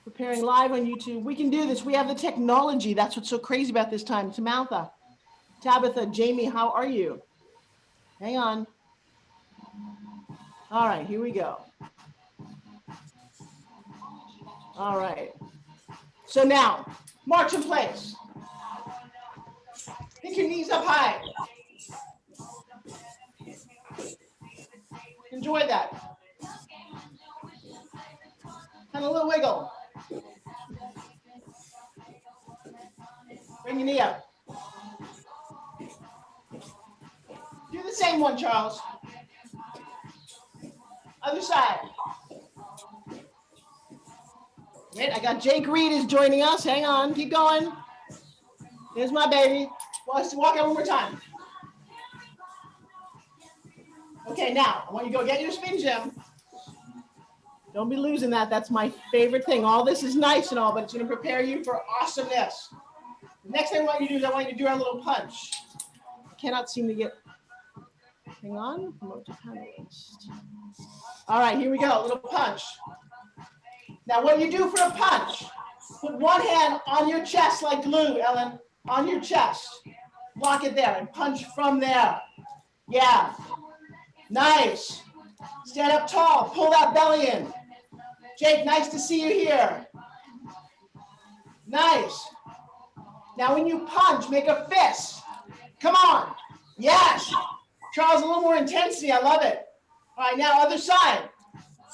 Preparing live on YouTube. We can do this. We have the technology. That's what's so crazy about this time. Samantha, Tabitha, Jamie, how are you? Hang on. All right, here we go. All right. So now, march in place. Pick your knees up high. Enjoy that. And a little wiggle. Bring your knee up. Do the same one, Charles. Other side. Wait, I got Jake Reed is joining us. Hang on, keep going. Here's my baby. Let's walk out one more time. Okay, now I want you to go get your SpinGYM. Don't be losing that. That's my favorite thing. All this is nice and all, but it's going to prepare you for awesomeness. The next thing I want you to do is I want you to do our little punch. I cannot seem to get. Hang on. Promote to panelist. All right, here we go. A little punch. Now, what you do for a punch, put one hand on your chest like glue, Ellen, on your chest. Lock it there and punch from there. Yeah. Nice. Stand up tall. Pull that belly in. Jake, nice to see you here. Nice. Now, when you punch, make a fist. Come on. Yes. Charles, a little more intensity. I love it. All right, now other side.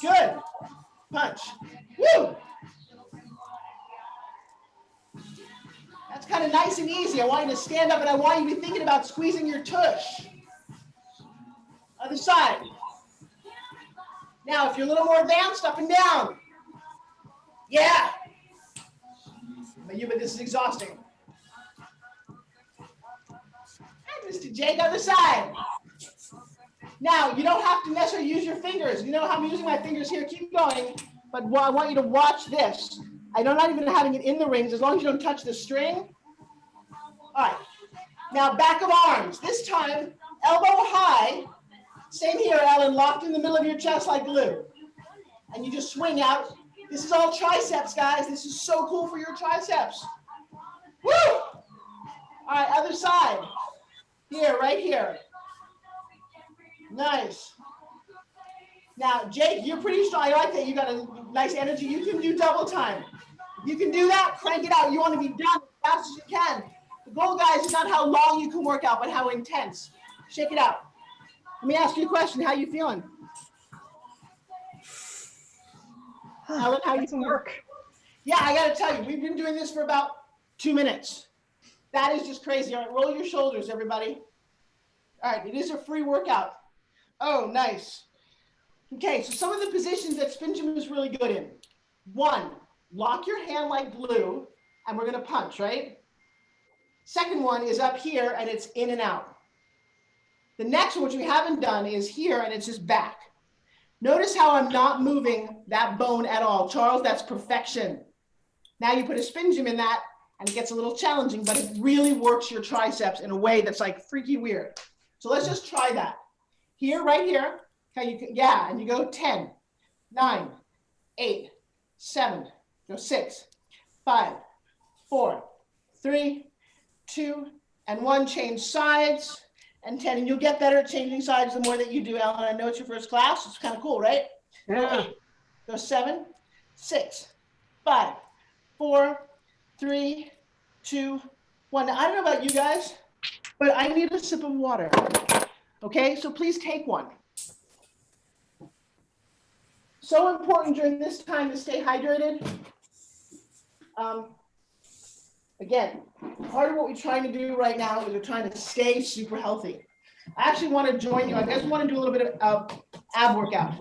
Good. Punch. Woo! That's kind of nice and easy. I want you to stand up and I want you to be thinking about squeezing your tush. Other side. Now, if you're a little more advanced, up and down. Yeah. But this is exhausting. And Mr. Jake, other side. Now, you don't have to necessarily use your fingers. You know how I'm using my fingers here. Keep going. But I want you to watch this. I'm not even having it in the rings, as long as you don't touch the string. All right. Now, back of arms. This time, elbow high. Same here, Ellen, locked in the middle of your chest like glue. And you just swing out. This is all triceps, guys. This is so cool for your triceps. Woo! All right, other side. Here, right here. Nice. Now, Jake, you're pretty strong. I like that. You got a nice energy. You can do double time. If you can do that, crank it out. You want to be done as fast as you can. The goal, guys, is not how long you can work out, but how intense. Shake it out. Let me ask you a question. How you feeling? Ellen, how you feeling? Work. Yeah, I got to tell you, we've been doing this for about 2 minutes. That is just crazy. All right, roll your shoulders, everybody. All right, it is a free workout. Oh, nice. Okay, so some of the positions that SpinGYM is really good in. 1, lock your hand like glue, and we're going to punch, right? Second one is up here, and it's in and out. The next one, which we haven't done, is here, and it's just back. Notice how I'm not moving that bone at all. Charles, that's perfection. Now you put a SpinGYM in that, and it gets a little challenging, but it really works your triceps in a way that's like freaky weird. So let's just try that. Here, right here. Okay, yeah, and you go 10, 9, 8, 7, go 6, 5, 4, 3, 2, and 1. Change sides, and 10. And you'll get better at changing sides the more that you do, Ellen. I know it's your first class. It's kind of cool, right? Yeah. Go 7, 6, 5, 4, 3, 2, 1. Now, I don't know about you guys, but I need a sip of water. Okay, so please take one. So important during this time to stay hydrated. Again, part of what we're trying to do right now is we're trying to stay super healthy. I actually want to join you. I just want to do a little bit of ab workout.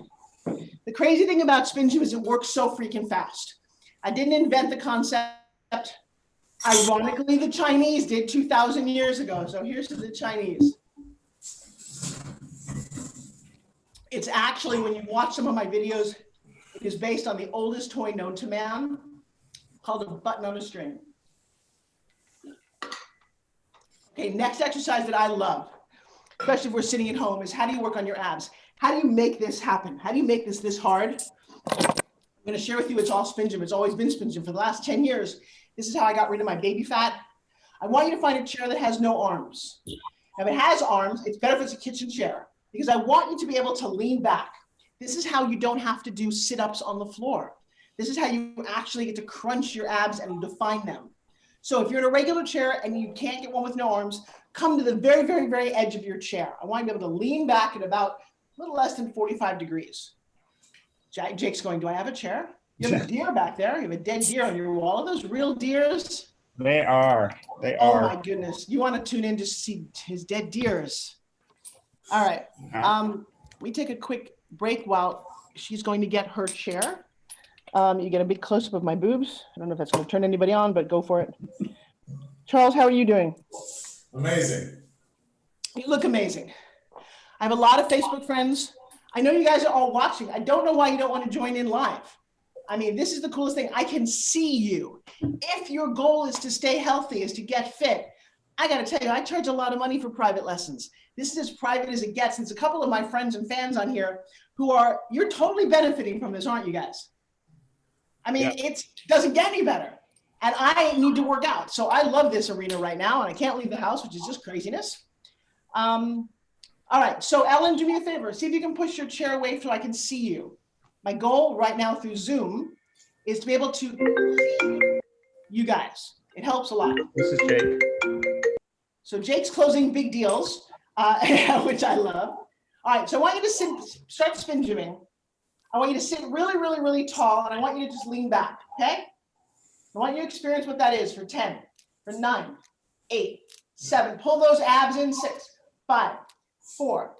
The crazy thing about SpinGYM is it works so freaking fast. I didn't invent the concept. Ironically, the Chinese did 2,000 years ago. So here's to the Chinese. It's actually, when you watch some of my videos, it is based on the oldest toy known to man, called a button on a string. Okay, next exercise that I love, especially if we're sitting at home, is how do you work on your abs? How do you make this happen? How do you make this hard? I'm going to share with you, it's all SpinGYM. It's always been SpinGYM for the last 10 years. This is how I got rid of my baby fat. I want you to find a chair that has no arms. Now, if it has arms, it's better if it's a kitchen chair because I want you to be able to lean back. This is how you don't have to do sit-ups on the floor. This is how you actually get to crunch your abs and define them. So if you're in a regular chair and you can't get one with no arms, come to the very, very, very edge of your chair. I want you to be able to lean back at about a little less than 45 degrees. Jake's going, do I have a chair? You have a deer back there. You have a dead deer on your wall. Are those real deers? They are. They Oh are. my goodness. You want to tune in to see his dead deers. All right. We take a quick break while she's going to get her chair. You get a big close-up of my boobs. I don't know if that's going to turn anybody on, but go for it. Charles, how are you doing? Amazing. You look amazing. I have a lot of Facebook friends. I know you guys are all watching. I don't know why you don't want to join in live. I mean, this is the coolest thing. I can see you. If your goal is to stay healthy, is to get fit, I got to tell you, I charge a lot of money for private lessons. This is as private as it gets. And it's a couple of my friends and fans on here who are, you're totally benefiting from this, aren't you guys? I mean, It doesn't get any better. And I need to work out. So I love this arena right now, and I can't leave the house, which is just craziness. All right. So Ellen, do me a favor. See if you can push your chair away so I can see you. My goal right now through Zoom is to be able to see you guys. It helps a lot. This is Jake. So Jake's closing big deals, which I love. All right. So I want you to start SpinGYMing. I want you to sit really, really, really tall, and I want you to just lean back, okay? I want you to experience what that is for 10, for 9, 8, 7. Pull those abs in. 6, 5, 4,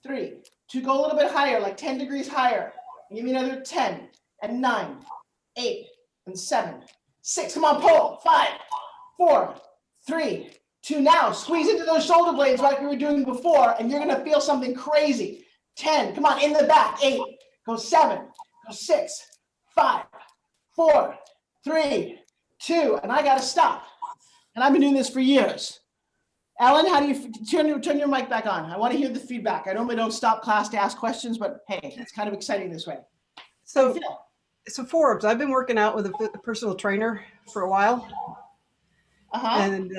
3, 2. Go a little bit higher, like 10 degrees higher. Give me another 10, and 9, 8, and 7, 6. Come on, pull. 5, 4, 3, 2. Now squeeze into those shoulder blades like we were doing before, and you're going to feel something crazy. 10. Come on, in the back. 8. Go 7, go 6, 5, 4, 3, 2, and I got to stop. And I've been doing this for years. Ellen, how do you turn your mic back on? I want to hear the feedback. I normally don't stop class to ask questions, but hey, it's kind of exciting this way. So Forbes, I've been working out with a personal trainer for a while. And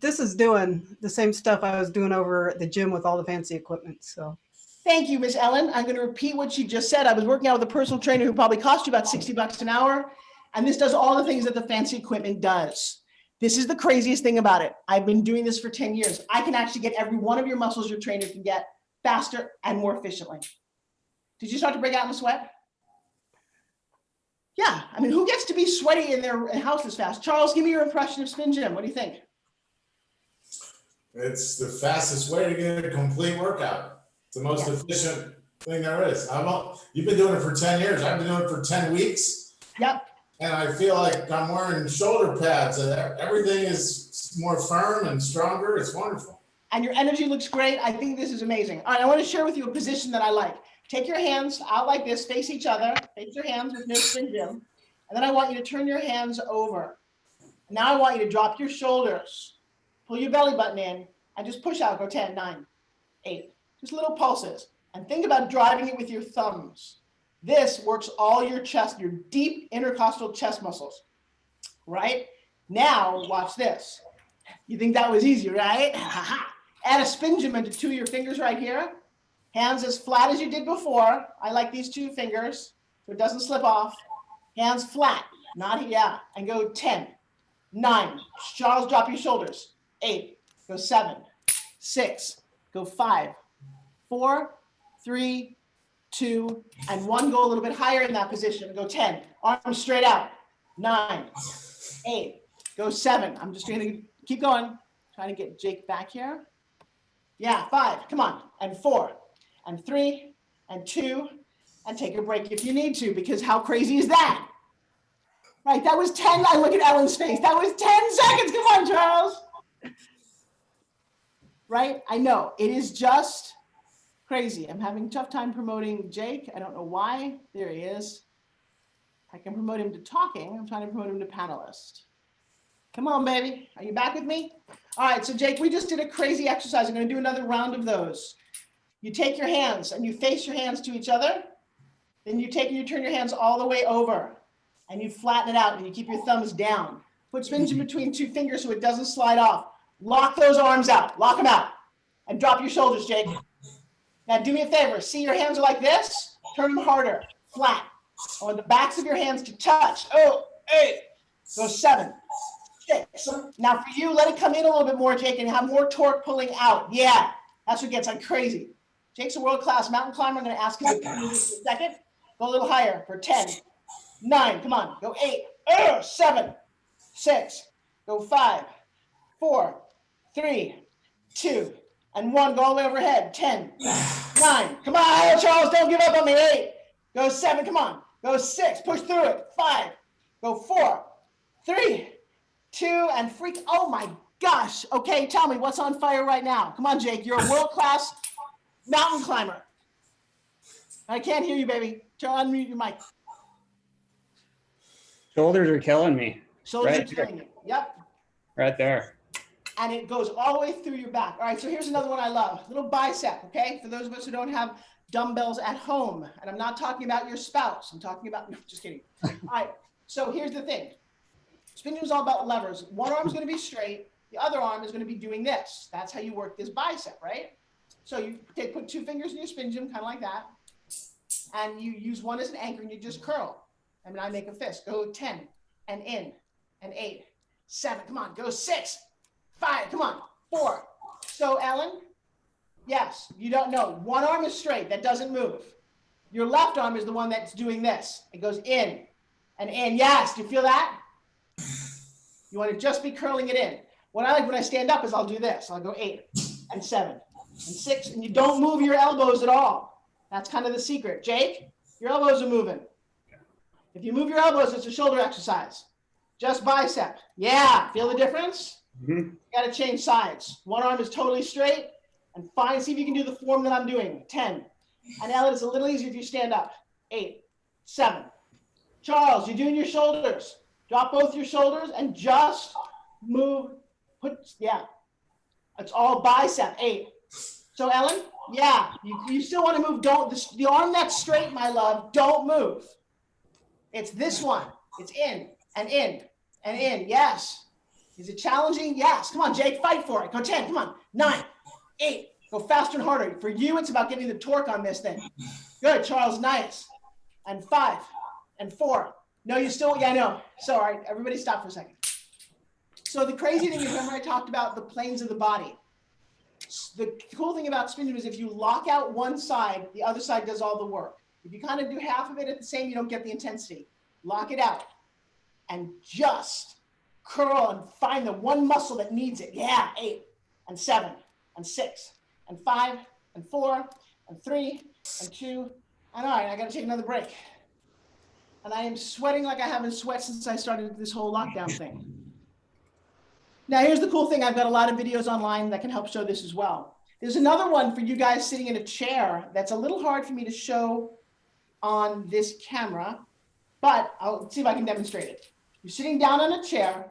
this is doing the same stuff I was doing over at the gym with all the fancy equipment. So. Thank you, Miss Ellen. I'm going to repeat what she just said. I was working out with a personal trainer who probably cost you about $60 an hour. And this does all the things that the fancy equipment does. This is the craziest thing about it. I've been doing this for 10 years. I can actually get every one of your muscles your trainer can get faster and more efficiently. Did you start to break out in a sweat? Yeah. I mean, who gets to be sweaty in their house this fast? Charles, give me your impression of SpinGYM. What do you think? It's the fastest way to get a complete workout. It's the most efficient thing there is. You've been doing it for 10 years. I've been doing it for 10 weeks. Yep. And I feel like I'm wearing shoulder pads. Everything is more firm and stronger. It's wonderful. And your energy looks great. I think this is amazing. All right, I want to share with you a position that I like. Take your hands out like this, face each other. Face your hands with no SpinGYM. And then I want you to turn your hands over. Now I want you to drop your shoulders. Pull your belly button in and just push out. Go 10, 9, 8. Just little pulses, and think about driving it with your thumbs. This works all your chest, your deep intercostal chest muscles, right? Now watch this. You think that was easy, right? Add a SpinGYM into 2 of your fingers right here. Hands as flat as you did before. I like these 2 fingers so it doesn't slip off. Hands flat, not here. And go 10, 9. Charles, drop your shoulders. 8, go 7, 6, go 5, 4, 3, 2, and 1. Go a little bit higher in that position. Go 10. Arms straight out. 9, 8. Go 7. I'm just going to keep going. Trying to get Jake back here. Yeah, 5. Come on. And 4, and 3, and 2, and take a break if you need to, because how crazy is that? Right. That was 10. I look at Ellen's face. That was 10 seconds. Come on, Charles. Right. I know it is just crazy. I'm having a tough time promoting Jake. I don't know why. There he is. I can promote him to talking. I'm trying to promote him to panelist. Come on, baby. Are you back with me? All right. So Jake, we just did a crazy exercise. I'm going to do another round of those. You take your hands and you face your hands to each other. Then you take and you turn your hands all the way over and you flatten it out and you keep your thumbs down. Put SpinGYM between 2 fingers so it doesn't slide off. Lock those arms out, lock them out, and drop your shoulders, Jake. Now do me a favor, see your hands are like this? Turn them harder, flat. I want the backs of your hands to touch. Oh, 8, go 7, 6. Now for you, let it come in a little bit more, Jake, and have more torque pulling out. Yeah, that's what gets like crazy. Jake's a world-class mountain climber. I'm gonna ask him to do this in a second. Go a little higher for 10, 9, come on, go 8, 7, 6, go 5, 4, 3, 2, and 1. Go all the way overhead. 10, 9, come on, Charles, don't give up on me. 8, go 7, come on, go 6, push through it. 5, go 4, 3, 2, and freak. Oh my gosh. Okay, tell me what's on fire right now. Come on, Jake, you're a world-class mountain climber. I can't hear you, baby. Unmute your mic. Shoulders are killing me. Shoulders Right are killing you. Yep. right there. And it goes all the way through your back. All right, so here's another one I love. Little bicep, okay? For those of us who don't have dumbbells at home. And I'm not talking about your spouse. I'm talking about, no, just kidding. All right, so here's the thing. SpinGYM is all about levers. One arm's gonna be straight. The other arm is gonna be doing this. That's how you work this bicep, right? So you put 2 fingers in your SpinGYM, kind of like that. And you use one as an anchor and you just curl. I mean, I make a fist. Go 10 and in and 8, 7, come on, go 6, 5, come on, 4. So Ellen, yes, you don't know. One arm is straight, that doesn't move. Your left arm is the one that's doing this. It goes in and in. Yes, do you feel that? You want to just be curling it in. What I like when I stand up is I'll do this. I'll go 8 and 7 and 6, and you don't move your elbows at all. That's kind of the secret. Jake, your elbows are moving. If you move your elbows, it's a shoulder exercise. Just bicep. Yeah, feel the difference? You got to change sides. One arm is totally straight, and see if you can do the form that I'm doing. 10. And Ellen, it's a little easier if you stand up. 8, 7. Charles, you're doing your shoulders. Drop both your shoulders and just move. Yeah. It's all bicep. 8. So Ellen, yeah, you still want to move. The arm that's straight, my love, don't move. It's this one. It's in and in and in. Yes. Is it challenging? Yes. Come on, Jake, fight for it. Go 10. Come on. 9, 8. Go faster and harder. For you, it's about getting the torque on this thing. Good, Charles. Nice. And 5 and 4. No, you still, yeah, I know. So, all right, everybody stop for a second. So the crazy thing is, remember I talked about the planes of the body. The cool thing about SpinGYM is if you lock out one side, the other side does all the work. If you kind of do half of it at the same, you don't get the intensity. Lock it out and just curl and find the one muscle that needs it. Yeah, 8 and 7 and 6 and 5 and 4 and 3 and 2. And all right, I got to take another break. And I am sweating like I haven't sweat since I started this whole lockdown thing. Now, here's the cool thing. I've got a lot of videos online that can help show this as well. There's another one for you guys sitting in a chair that's a little hard for me to show on this camera, but I'll see if I can demonstrate it. You're sitting down on a chair.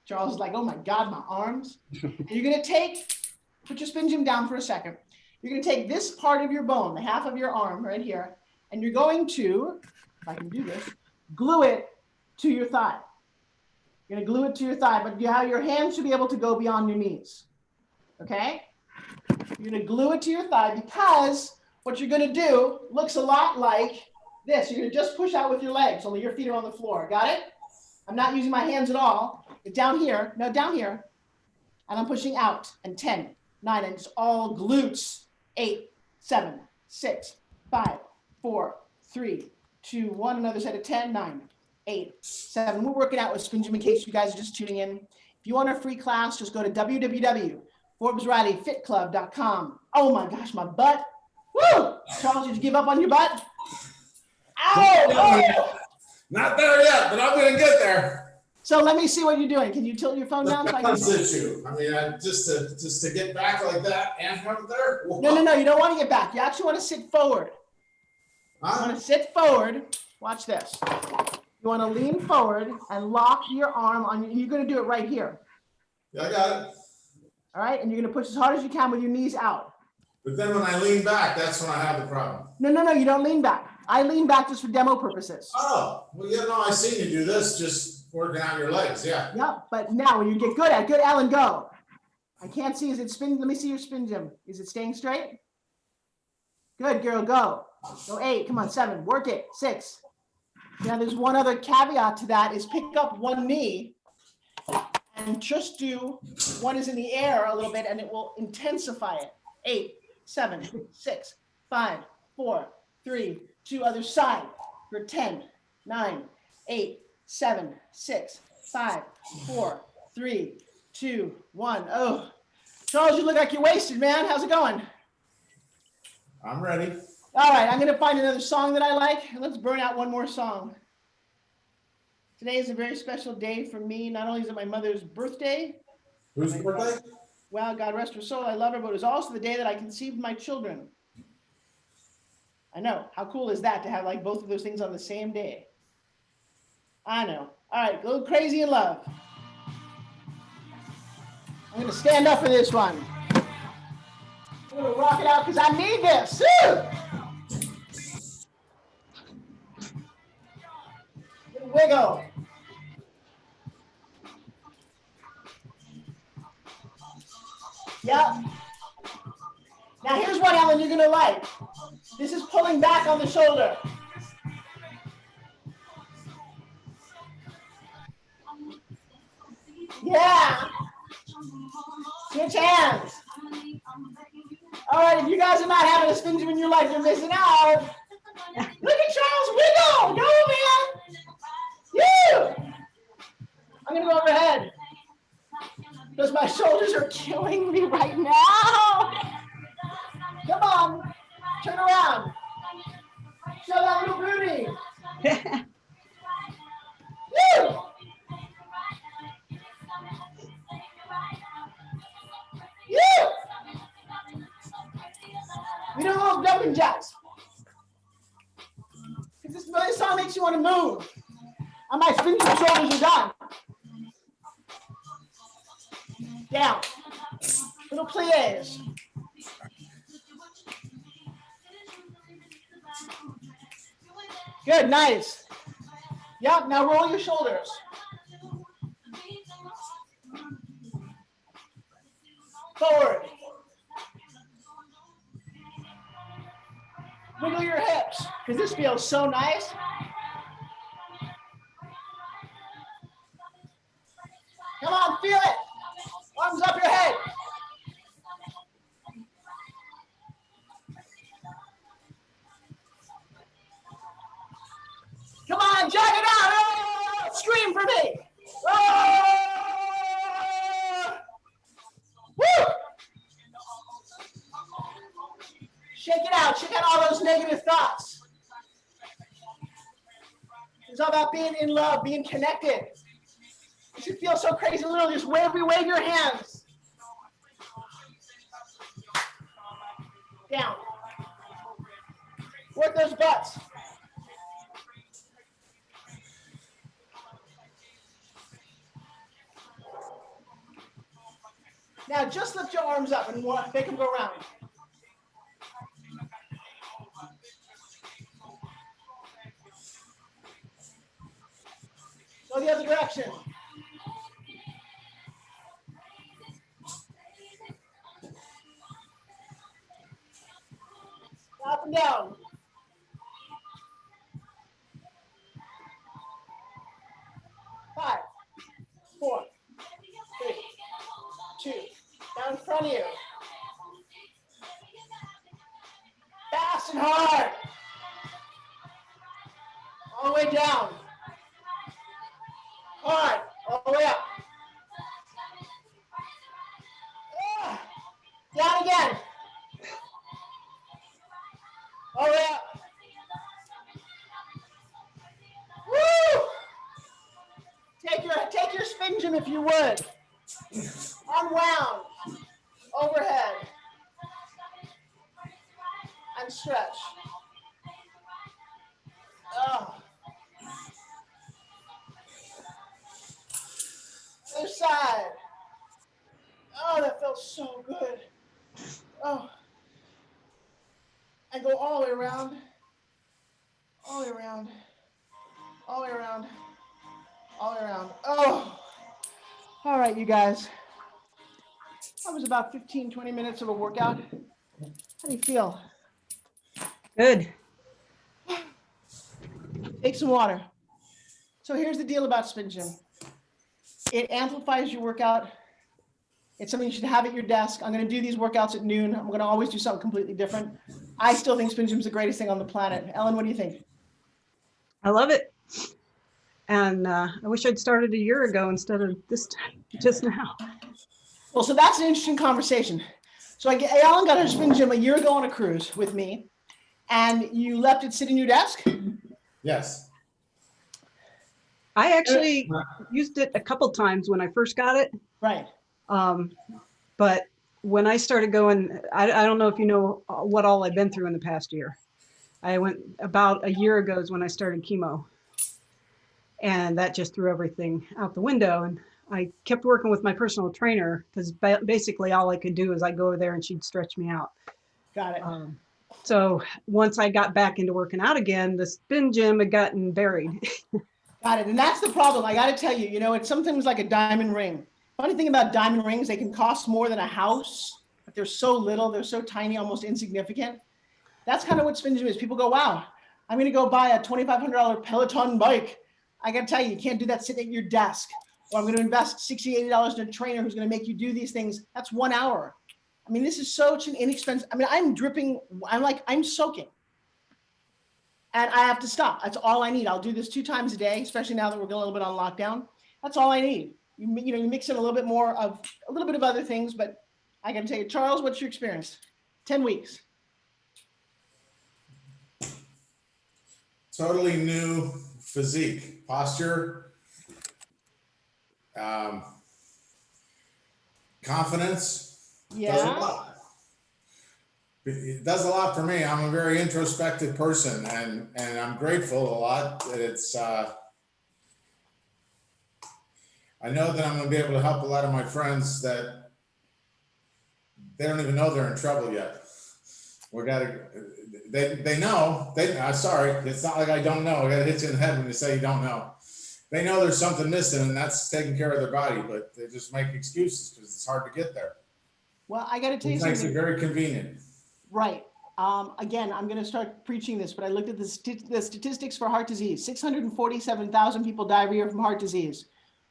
Charles is like, oh my God, my arms. And you're gonna put your SpinGYM down for a second. You're gonna take this part of your bone, the half of your arm right here, and you're going to, if I can do this, glue it to your thigh. You're gonna glue it to your thigh, but your hands should be able to go beyond your knees, okay? You're gonna glue it to your thigh because what you're gonna do looks a lot like this. You're gonna just push out with your legs, only your feet are on the floor, got it? I'm not using my hands at all. It's down here, no, down here. And I'm pushing out, and 10, 9, and it's all glutes. 8, 7, 6, 5, 4, 3, 2, 1, another set of 10, 9, 8, 7. We're working out with SpinGYM in case you guys are just tuning in. If you want a free class, just go to www.forbesrileyfitclub.com. Oh my gosh, my butt. Woo! Charles, did you give up on your butt? Ow! Oh! Not there yet, but I'm gonna get there. So let me see what you're doing. Can you tilt your phone down? So I can... issue. I mean, just to get back like that and up there. Whoa. No. You don't want to get back. You actually want to sit forward. Huh? You want to sit forward. Watch this. You want to lean forward and lock your arm on. You're going to do it right here. Yeah, I got it. All right, and you're going to push as hard as you can with your knees out. But then when I lean back, that's when I have the problem. No. You don't lean back. I lean back just for demo purposes. Oh, well, yeah, no, I seen you do this, just working out your legs, yeah. Yep, but now when you get good at, good, Alan, go. I can't see, is it spin? Let me see your spin, Jim. Is it staying straight? Good, girl, go. Go 8, come on, 7, work it, 6. Now there's one other caveat to that is pick up one knee and just do one is in the air a little bit and it will intensify it. 8, 7, 6, 5, 4, 3, 2, other side for 10, 9, 8, 7, 6, 5, 4, 3, 2, 1. Oh, Charles, you look like you're wasted, man. How's it going? I'm ready. All right, I'm gonna find another song that I like. Let's burn out one more song. Today is a very special day for me. Not only is it my mother's birthday. Whose birthday? Well, God rest her soul, I love her, but it was also the day that I conceived my children. I know, how cool is that to have like both of those things on the same day? I know. All right, go crazy in love. I'm gonna stand up for this one. I'm gonna rock it out because I need this. Woo! Wiggle. Yep. Now here's one, Ellen, you're gonna like. This is pulling back on the shoulder. Yeah. Switch hands. All right, if you guys are not having a spin gym in your life, you're missing out. Look at Charles wiggle. Go, man. Woo! I'm gonna go overhead because my shoulders are killing me right now. Come on, turn around. Show that little booty. Woo! Yeah. We do a little jumping jacks. Because this song makes you want to move. And my spin gym shoulders are done. Down. Little plies. Good, nice. Yep, now roll your shoulders. Forward. Wiggle your hips, because this feels so nice. Come on, feel it. Arms up your head. Come on, jack it out. Oh, scream for me. Oh! Woo! Shake it out. Shake out all those negative thoughts. It's all about being in love, being connected. You should feel so crazy. Literally, just wave your hands. Down. Work those butts. Now just lift your arms up and make them go around. Go the other direction. Up and down. Five, 4, 3, 2. Down in front of you. Fast and hard. All the way down. Hard. All the way up. Down again. All the way up. Woo! Take your spin gym if you would. Unwound. Overhead. And stretch. Oh. Other side. Oh, that felt so good. Oh. And go all the way around. around, all the way around. Oh, all right, you guys. That was about 15, 20 minutes of a workout. How do you feel? Good. Take some water. So here's the deal about SpinGYM. It amplifies your workout. It's something you should have at your desk. I'm going to do these workouts at noon. I'm going to always do something completely different. I still think SpinGYM is the greatest thing on the planet. Ellen, what do you think? I love it. And I wish I'd started a year ago instead of this time, just now. Well, so that's an interesting conversation. So Ellen got her SpinGYM a year ago on a cruise with me, and you left it sitting in your desk? Yes. I actually used it a couple times when I first got it. Right. But when I started going, I don't know if you know what all I've been through in the past year. I went about a year ago is when I started chemo. And that just threw everything out the window. And I kept working with my personal trainer because basically all I could do is I'd go over there and she'd stretch me out. Got it. So once I got back into working out again, the SpinGYM had gotten buried. Got it. And that's the problem. I got to tell you, you know, it's sometimes like a diamond ring. Funny thing about diamond rings, they can cost more than a house, but they're so little, they're so tiny, almost insignificant. That's kind of what SpinGYM is. People go, wow, I'm going to go buy a $2,500 Peloton bike. I got to tell you, you can't do that sitting at your desk. Or I'm going to invest $60, $80 in a trainer who's going to make you do these things. That's 1 hour. I mean, this is such an inexpensive, I mean, I'm dripping, I'm soaking. And I have to stop. That's all I need. I'll do this 2 times a day, especially now that we're going a little bit on lockdown. That's all I need. You mix in a little bit more of a little bit of other things, but I got to tell you, Charles, what's your experience? 10 weeks. Totally new physique, posture, confidence. Yeah. Does a lot. It does a lot for me. I'm a very introspective person, and I'm grateful a lot that it's. I know that I'm going to be able to help a lot of my friends that they don't even know they're in trouble yet. They know, sorry, it's not like I don't know. I got to hit you in the head when you say you don't know. They know there's something missing, and that's taking care of their body, but they just make excuses because it's hard to get there. Well, I got to tell you something. It makes something. it very convenient. Right. Again, I'm going to start preaching this, but I looked at the statistics for heart disease. 647,000 people die every year from heart disease.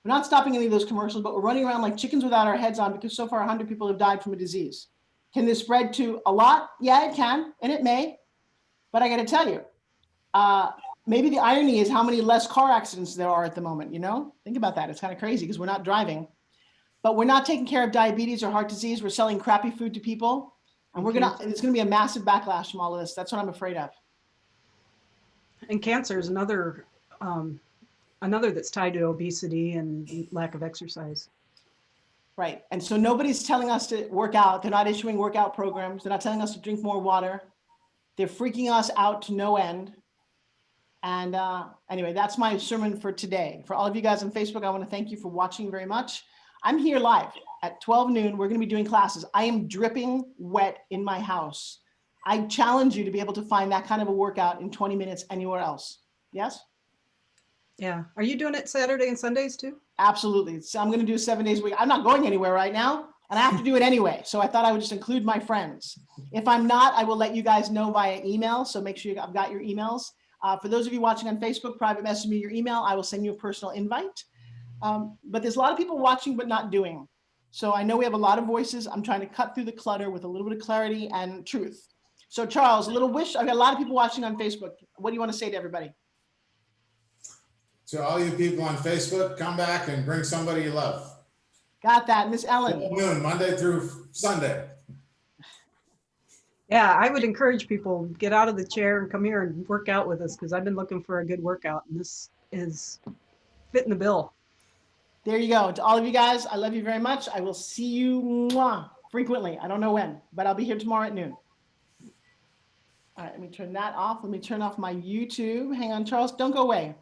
We're not stopping any of those commercials, but we're running around like chickens without our heads on because so far 100 people have died from a disease. Can this spread to a lot? Yeah, it can, and it may. But I got to tell you, maybe the irony is how many less car accidents there are at the moment, you know? Think about that. It's kind of crazy because we're not driving. But we're not taking care of diabetes or heart disease. We're selling crappy food to people. And it's going to be a massive backlash from all of this. That's what I'm afraid of. And cancer is another that's tied to obesity and lack of exercise. Right. And so nobody's telling us to work out. They're not issuing workout programs. They're not telling us to drink more water. They're freaking us out to no end. And anyway, that's my sermon for today. For all of you guys on Facebook, I want to thank you for watching very much. I'm here live at 12 noon. We're going to be doing classes. I am dripping wet in my house. I challenge you to be able to find that kind of a workout in 20 minutes anywhere else. Yes? Yeah. Are you doing it Saturday and Sundays too? Absolutely. So I'm going to do 7 days a week. I'm not going anywhere right now, and I have to do it anyway. So I thought I would just include my friends. If I'm not, I will let you guys know via email. So make sure I've got your emails. For those of you watching on Facebook, private message me your email. I will send you a personal invite. But there's a lot of people watching but not doing. So I know we have a lot of voices. I'm trying to cut through the clutter with a little bit of clarity and truth. So Charles, a little wish. I've got a lot of people watching on Facebook. What do you want to say to everybody? To all you people on Facebook, come back and bring somebody you love. Got that. Miss Ellen. Noon, Monday through Sunday. Yeah, I would encourage people get out of the chair and come here and work out with us because I've been looking for a good workout and this is fitting the bill. There you go. To all of you guys, I love you very much. I will see you frequently. I don't know when, but I'll be here tomorrow at noon. All right, let me turn that off. Let me turn off my YouTube. Hang on, Charles. Don't go away.